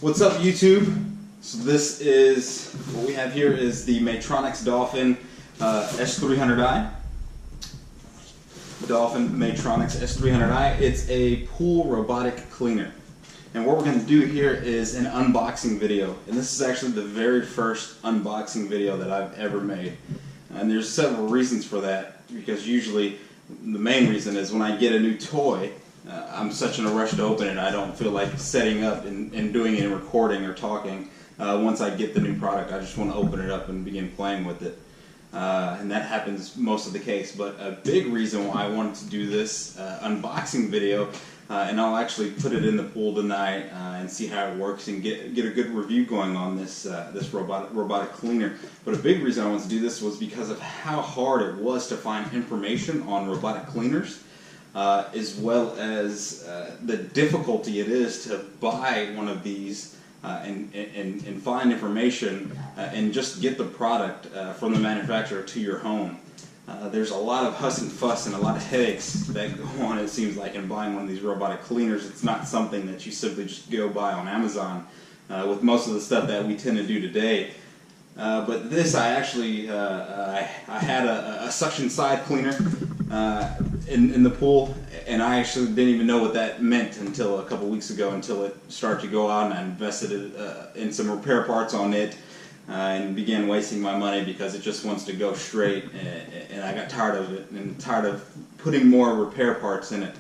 What's up, YouTube? So this is, what we have here is the Maytronics Dolphin S300i. Dolphin Maytronics S300i. It's a pool robotic cleaner. And what we're going to do here is an unboxing video. And this is actually the very first unboxing video that I've ever made. And there's several reasons for that, because usually the main reason is when I get a new toy, I'm such in a rush to open it, I don't feel like setting up and doing any recording or talking. Once I get the new product, I just want to open it up and begin playing with it. And that happens most of the case. But a big reason why I wanted to do this unboxing video, and I'll actually put it in the pool tonight and see how it works and get a good review going on this this robotic cleaner. But a big reason I wanted to do this was because of how hard it was to find information on robotic cleaners, as well as the difficulty it is to buy one of these and find information and just get the product from the manufacturer to your home. There's a lot of huss and fuss and a lot of headaches that go on, it seems like, in buying one of these robotic cleaners. It's not something that you simply just go buy on Amazon with most of the stuff that we tend to do today. But this, I actually I had a suction side cleaner in the pool, and I actually didn't even know what that meant until a couple weeks ago, until it started to go out, and I invested in some repair parts on it and began wasting my money because it just wants to go straight, and I got tired of it and tired of putting more repair parts in it.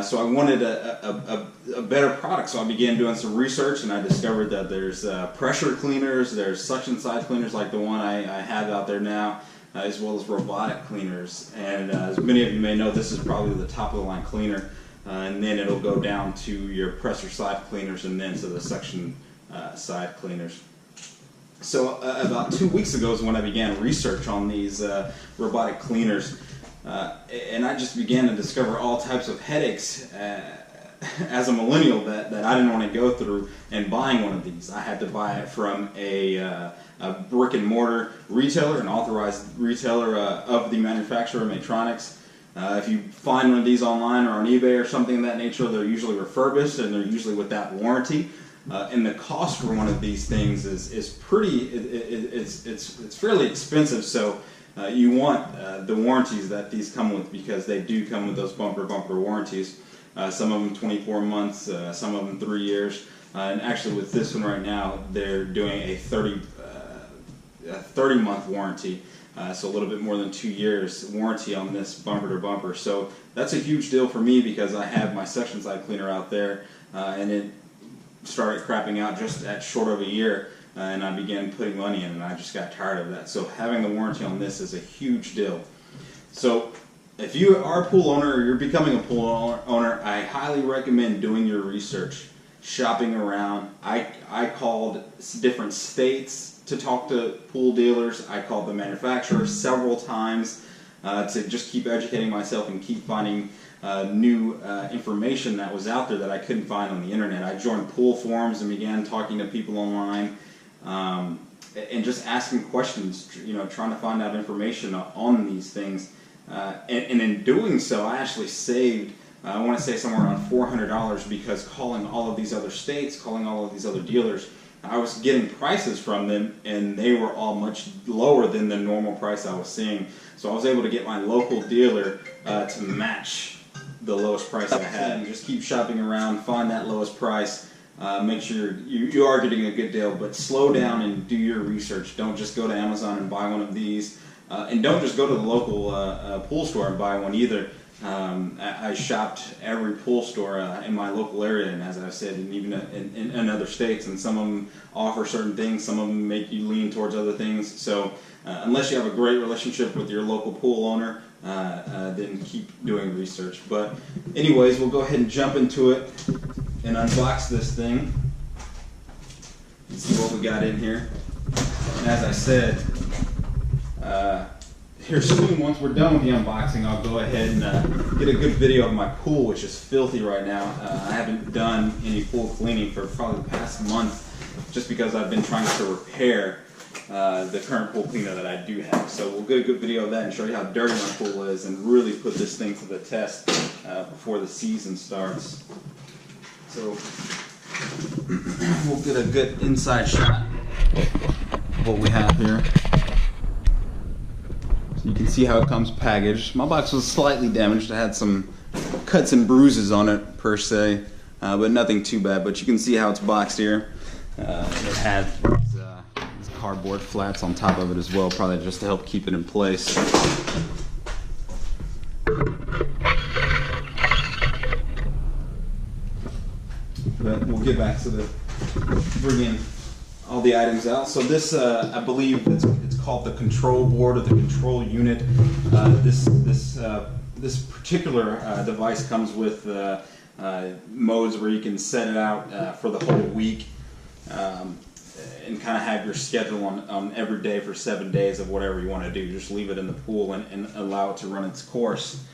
So I wanted a better product, so I began doing some research, and I discovered that there's pressure cleaners, there's suction side cleaners like the one I have out there now, as well as robotic cleaners. And as many of you may know, this is probably the top of the line cleaner, and then it'll go down to your pressure side cleaners and then to the suction side cleaners. So about 2 weeks ago is when I began research on these robotic cleaners. And I just began to discover all types of headaches as a millennial that I didn't want to go through in buying one of these. I had to buy it from a brick and mortar retailer, an authorized retailer of the manufacturer, Maytronics. If you find one of these online or on eBay or something of that nature, they're usually refurbished and they're usually without warranty. And the cost for one of these things is pretty, it's fairly expensive. So you want the warranties that these come with, because they do come with those bumper warranties. Some of them 24 months, some of them 3 years. And actually with this one right now, they're doing a 30-month warranty. So a little bit more than 2 years warranty on this bumper to bumper. So that's a huge deal for me, because I have my suction side cleaner out there, and it started crapping out just at short of a year. And I began putting money in, and I just got tired of that. So having the warranty on this is a huge deal. So if you are a pool owner or you're becoming a pool owner, I highly recommend doing your research, shopping around. I called different states to talk to pool dealers. I called the manufacturer several times to just keep educating myself and keep finding new information that was out there that I couldn't find on the internet. I joined pool forums and began talking to people online. And just asking questions, trying to find out information on these things. And in doing so, I actually saved, I want to say somewhere around $400, because calling all of these other states, calling all of these other dealers, I was getting prices from them, and they were all much lower than the normal price I was seeing. So I was able to get my local dealer to match the lowest price I had. And just keep shopping around, find that lowest price. Make sure you are getting a good deal, but slow down and do your research. Don't just go to Amazon and buy one of these, and don't just go to the local pool store and buy one either. I shopped every pool store in my local area, and as I've said, and even in other states, and some of them offer certain things, some of them make you lean towards other things. So unless you have a great relationship with your local pool owner, then keep doing research. But anyways, we'll go ahead and jump into it and unbox this thing and see what we got in here. And as I said, here soon, once we're done with the unboxing, I'll go ahead and get a good video of my pool, which is filthy right now. I haven't done any pool cleaning for probably the past month, just because I've been trying to repair the current pool cleaner that I do have. So we'll get a good video of that and show you how dirty my pool is, and really put this thing to the test before the season starts. So we'll get a good inside shot of what we have here. So you can see how it comes packaged. My box was slightly damaged. I had some cuts and bruises on it per se, but nothing too bad. But you can see how it's boxed here. It had these cardboard flats on top of it as well, probably just to help keep it in place. But we'll get back to bringing all the items out. So this, I believe, it's called the control board or the control unit. This particular device comes with modes where you can set it out for the whole week and kind of have your schedule on every day for 7 days of whatever you want to do. Just leave it in the pool and allow it to run its course.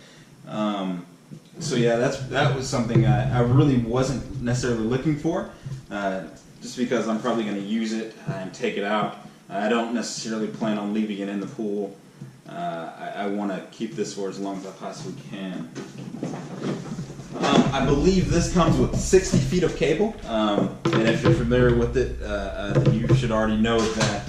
So yeah, that was something I really wasn't necessarily looking for, just because I'm probably going to use it and take it out. I don't necessarily plan on leaving it in the pool. I want to keep this for as long as I possibly can. I believe this comes with 60 feet of cable, and if you're familiar with it, then you should already know that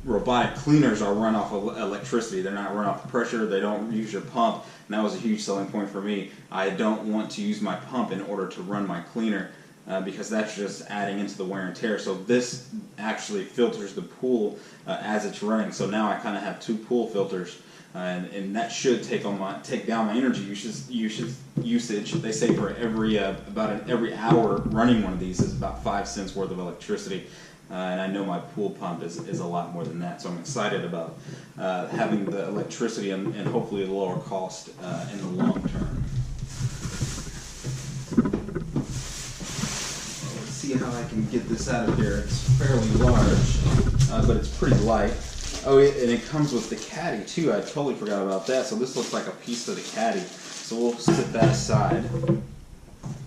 robotic cleaners are run off of electricity. They're not run off pressure. They don't use your pump, and that was a huge selling point for me. I don't want to use my pump in order to run my cleaner because that's just adding into the wear and tear. So this actually filters the pool as it's running. So now I kind of have two pool filters, and that should take down my energy usage. They say for every hour running one of these is about 5 cents worth of electricity. And I know my pool pump is a lot more than that, so I'm excited about having the electricity and hopefully a lower cost in the long term. Let's see how I can get this out of here. It's fairly large, but it's pretty light. Oh, and it comes with the caddy too. I totally forgot about that. So this looks like a piece of the caddy. So we'll set that aside.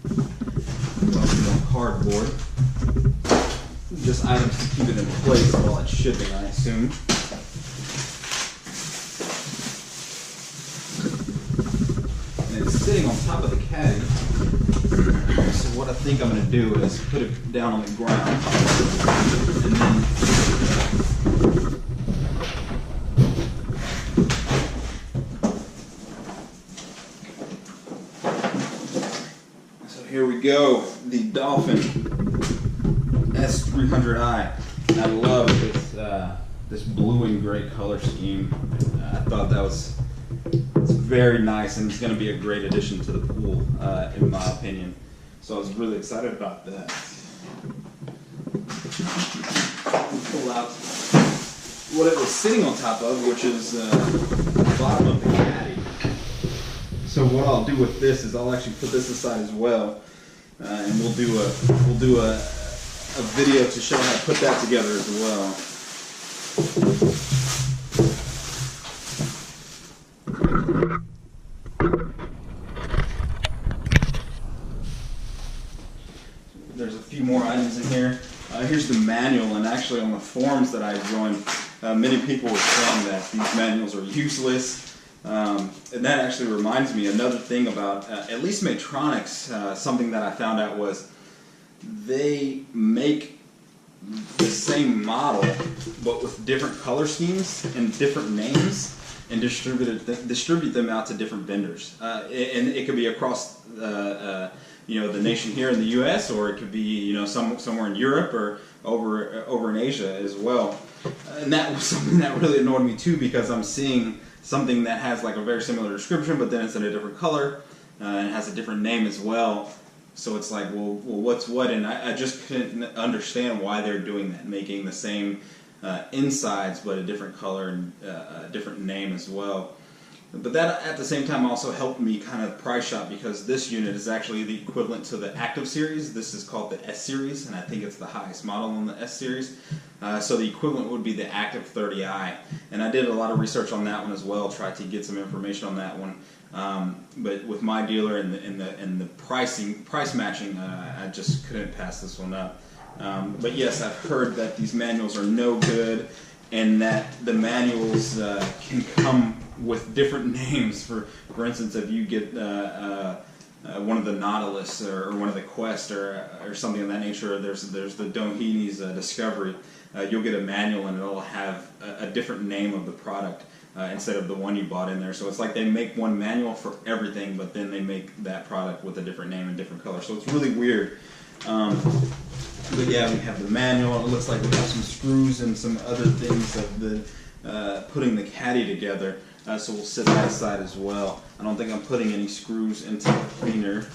It's also on cardboard. Just items to keep it in place while it's shipping, I assume. And it's sitting on top of the caddy. So what I think I'm going to do is put it down on the ground, and then so here we go, the Dolphin S300i. I love this blue and gray color scheme. I thought it's very nice, and it's going to be a great addition to the pool, in my opinion. So I was really excited about that. Pull out what it was sitting on top of, which is the bottom of the caddy. So what I'll do with this is I'll actually put this aside as well, and we'll do a video to show how to put that together as well. There's a few more items in here. Here's the manual, and actually on the forums that I joined, many people were saying that these manuals are useless. And that actually reminds me another thing about at least Maytronics. Something that I found out was they make the same model but with different color schemes and different names, and distribute them out to different vendors. And it could be across the nation here in the U.S., or it could be somewhere in Europe or over in Asia as well. And that was something that really annoyed me too, because I'm seeing something that has like a very similar description, but then it's in a different color and has a different name as well. So it's like, well, what's what? And I just couldn't understand why they're doing that, making the same insides but a different color and a different name as well. But that at the same time also helped me kind of price shop, because this unit is actually the equivalent to the Active series. This is called the S series, and I think it's the highest model in the S series. So the equivalent would be the Active 30i. And I did a lot of research on that one as well, tried to get some information on that one. But with my dealer and the price matching, I just couldn't pass this one up. But yes, I've heard that these manuals are no good, and that the manuals can come with different names. For instance, if you get one of the Nautilus or one of the Quest or something of that nature. There's the Dohany's Discovery. You'll get a manual and it'll have a different name of the product instead of the one you bought in there. So it's like they make one manual for everything, but then they make that product with a different name and different color. So it's really weird. But yeah, we have the manual. It looks like we have some screws and some other things of the putting the caddy together. So we'll set that aside as well. I don't think I'm putting any screws into the cleaner.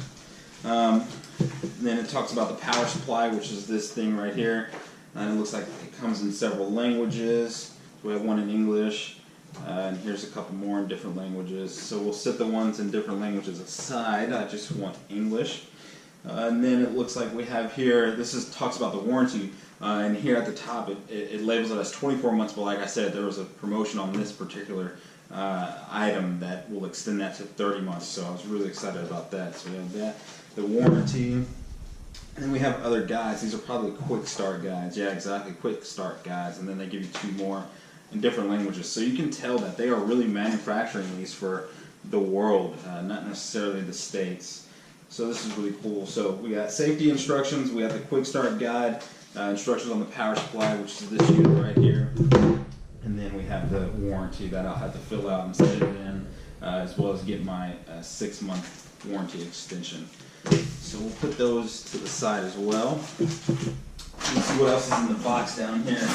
Then it talks about the power supply, which is this thing right here. And it looks like it comes in several languages. We have one in English, and here's a couple more in different languages. So we'll set the ones in different languages aside. I just want English. And then it looks like we have here, talks about the warranty, and here at the top it labels it as 24 months, but like I said, there was a promotion on this particular item that will extend that to 30 months, so I was really excited about that. So we have that, the warranty, and then we have other guides. These are probably Quickstart guides. Yeah, exactly, Quickstart guides, and then they give you 2 more in different languages. So you can tell that they are really manufacturing these for the world, not necessarily the States. So this is really cool. So we got safety instructions, we have the Quickstart guide, instructions on the power supply, which is this unit right here. And then we have the warranty that I'll have to fill out and send it in, as well as get my 6-month warranty extension. So we'll put those to the side as well. Let's see what else is in the box down here.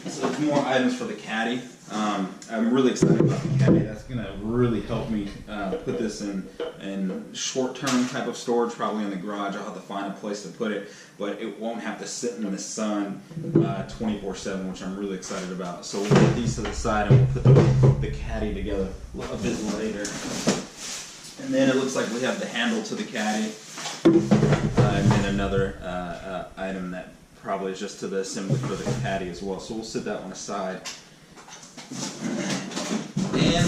So there's more items for the caddy. I'm really excited about the caddy. That's going to really help me put this in short-term type of storage, probably in the garage. I'll have to find a place to put it, but it won't have to sit in the sun 24/7, which I'm really excited about. So we'll put these to the side and we'll put the caddy together a bit later. And then it looks like we have the handle to the caddy, and then another item that probably is just to the assembly for the caddy as well. So we'll set that one aside. And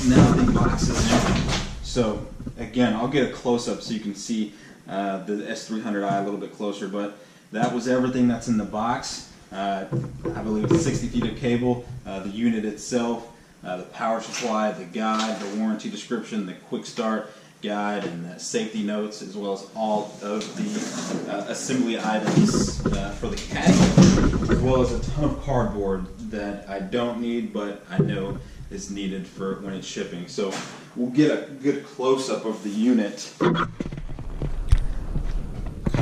now the box is empty. So again, I'll get a close-up so you can see the S300i a little bit closer, but that was everything that's in the box. I believe it's 60 feet of cable, the unit itself, the power supply, the guide, the warranty description, the quick start guide, and the safety notes, as well as all of the assembly items for the caddy, as well as a ton of cardboard that I don't need, but I know is needed for when it's shipping. So we'll get a good close-up of the unit. Kind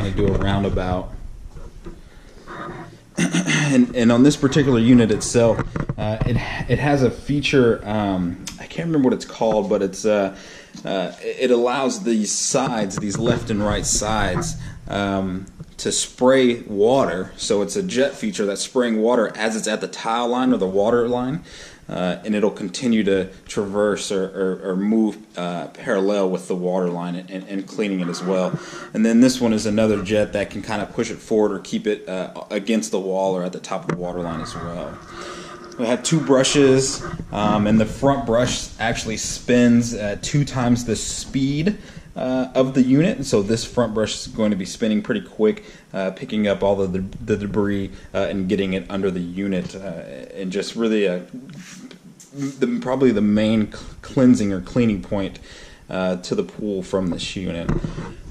of do a roundabout. And on this particular unit itself, it has a feature, I can't remember what it's called, but it's it allows these sides, these left and right sides, to spray water. So it's a jet feature that's spraying water as it's at the tile line or the water line, and it'll continue to traverse or move parallel with the water line and cleaning it as well. And then this one is another jet that can kind of push it forward or keep it against the wall or at the top of the water line as well. We have 2 brushes, and the front brush actually spins 2 times the speed of the unit. So this front brush is going to be spinning pretty quick, picking up all the debris and getting it under the unit, and just really probably the main cleansing or cleaning point to the pool from this unit.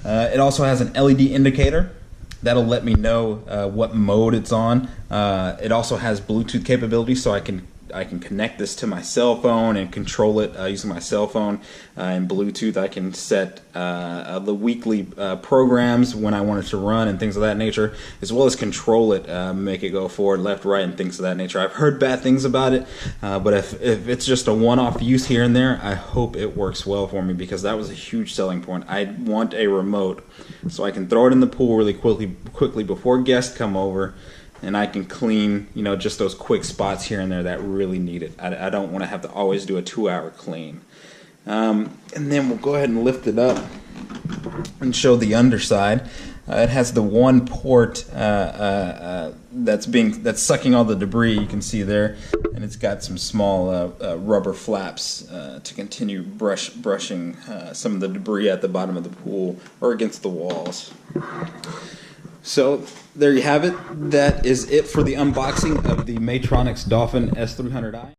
It also has an LED indicator. That'll let me know what mode it's on. It also has Bluetooth capability, so I can connect this to my cell phone and control it using my cell phone. And Bluetooth, I can set the weekly programs when I want it to run and things of that nature, as well as control it, make it go forward, left, right, and things of that nature. I've heard bad things about it, but if it's just a one-off use here and there, I hope it works well for me, because that was a huge selling point. I want a remote so I can throw it in the pool really quickly before guests come over, and I can clean, just those quick spots here and there that really need it. I don't want to have to always do a 2-hour clean. And then we'll go ahead and lift it up and show the underside. It has the one port that's sucking all the debris, you can see there, and it's got some small rubber flaps to continue brushing some of the debris at the bottom of the pool or against the walls. So there you have it. That is it for the unboxing of the Maytronics Dolphin S300i.